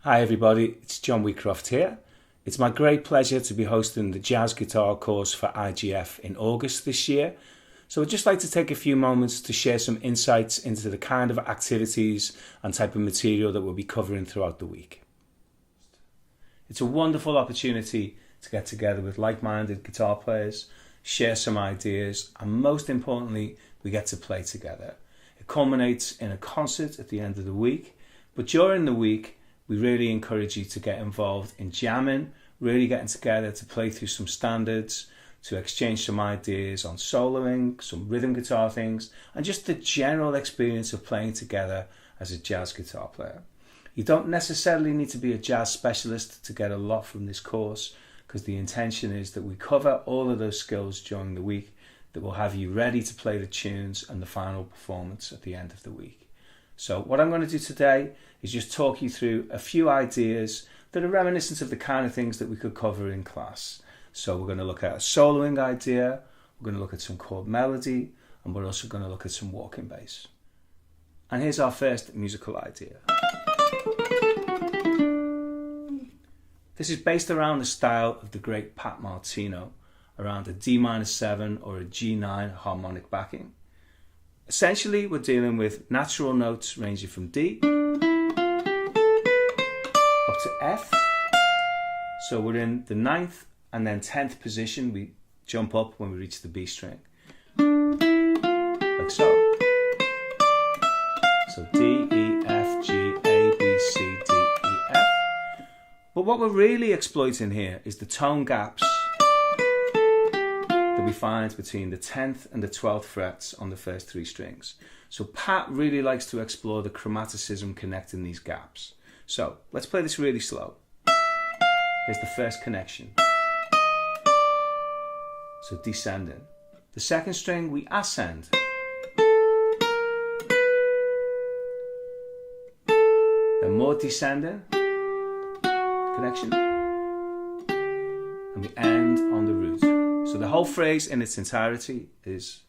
Hi everybody, it's John Wheatcroft here. It's my great pleasure to be hosting the jazz guitar course for IGF in August this year. So I'd just like to take a few moments to share some insights into the kind of activities and type of material that we'll be covering throughout the week. It's a wonderful opportunity to get together with like-minded guitar players, share some ideas, and most importantly, we get to play together. It culminates in a concert at the end of the week, but during the week, we really encourage you to get involved in jamming, really getting together to play through some standards, to exchange some ideas on soloing, some rhythm guitar things, and just the general experience of playing together as a jazz guitar player. You don't necessarily need to be a jazz specialist to get a lot from this course, because the intention is that we cover all of those skills during the week that will have you ready to play the tunes and the final performance at the end of the week. So what I'm going to do today is just talk you through a few ideas that are reminiscent of the kind of things that we could cover in class. So we're going to look at a soloing idea, we're going to look at some chord melody, and we're also going to look at some walking bass. And here's our first musical idea. This is based around the style of the great Pat Martino, around a D-7 or a G9 harmonic backing. Essentially, we're dealing with natural notes ranging from D up to F. So we're in the 9th and then 10th position. We jump up when we reach the B string. Like so. So D, E, F, G, A, B, C, D, E, F. But what we're really exploiting here is the tone gaps that we find between the 10th and the 12th frets on the first 3 strings. So Pat really likes to explore the chromaticism connecting these gaps. So let's play this really slow. Here's the first connection. So descending. The second string we ascend. Then more descending. Connection. And we end on the root. So the whole phrase in its entirety is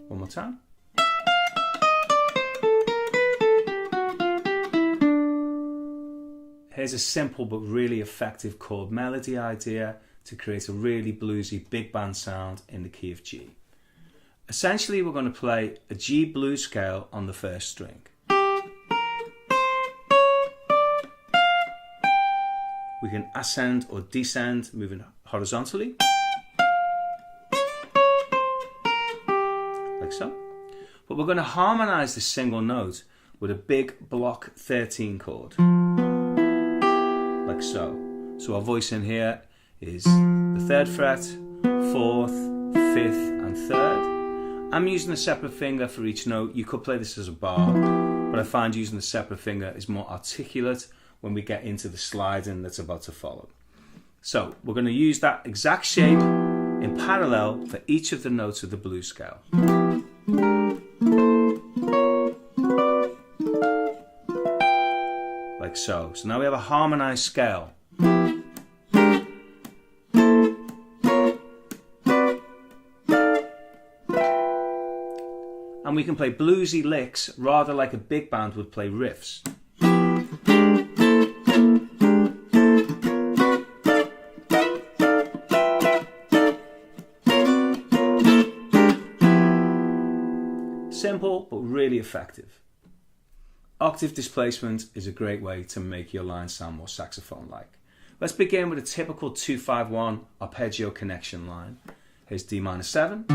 one more time. Here's a simple but really effective chord melody idea to create a really bluesy big band sound in the key of G. Essentially, we're going to play a G blues scale on the first string. We can ascend or descend, moving horizontally, like so. But we're going to harmonize this single note with a big block 13 chord, like so. So our voice in here is the 3rd fret, 4th, 5th, and 3rd. I'm using a separate finger for each note. You could play this as a bar, but I find using the separate finger is more articulate when we get into the sliding that's about to follow. So we're going to use that exact shape in parallel for each of the notes of the blues scale. Like so. So now we have a harmonized scale. And we can play bluesy licks rather like a big band would play riffs. Simple but really effective. Octave displacement is a great way to make your line sound more saxophone-like. Let's begin with a typical 2-5-1 arpeggio connection line. Here's D-7,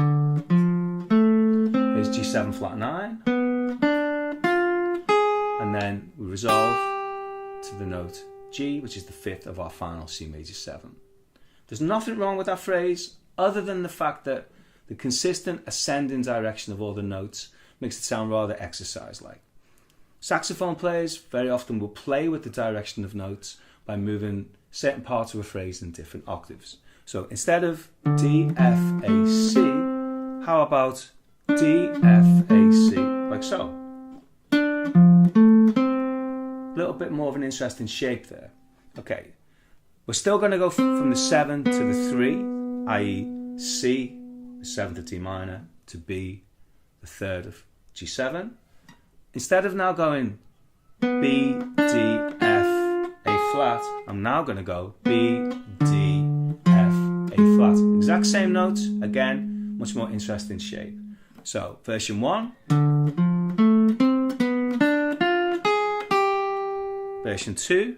here's G7 flat 9, and then we resolve to the note G, which is the 5th of our final C major 7. There's nothing wrong with that phrase other than the fact that the consistent ascending direction of all the notes makes it sound rather exercise-like. Saxophone players very often will play with the direction of notes by moving certain parts of a phrase in different octaves. So instead of D, F, A, C, how about D, F, A, C, like so? A little bit more of an interesting shape there. Okay, we're still going to go from the 7 to the 3, i.e. C, the 7th of D minor, to B, the 3rd of G7. Instead of now going B, D, F, A flat, I'm now going to go B, D, F, A flat. Exact same notes, again, much more interesting shape. So, version 1. Version 2.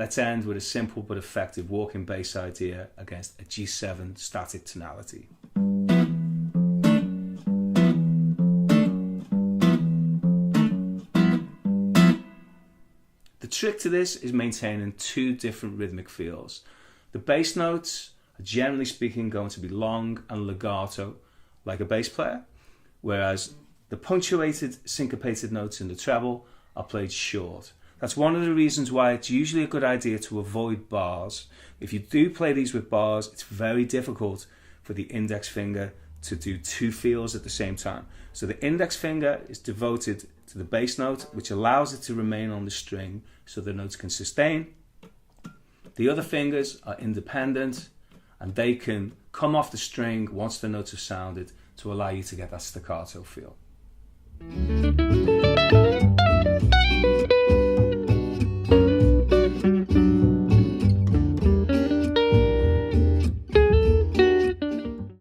Let's end with a simple but effective walking bass idea against a G7 static tonality. The trick to this is maintaining two different rhythmic feels. The bass notes are generally speaking going to be long and legato like a bass player, whereas the punctuated, syncopated notes in the treble are played short. That's one of the reasons why it's usually a good idea to avoid bars. If you do play these with bars, it's very difficult for the index finger to do two feels at the same time. So the index finger is devoted to the bass note, which allows it to remain on the string so the notes can sustain. The other fingers are independent and they can come off the string once the notes have sounded to allow you to get that staccato feel.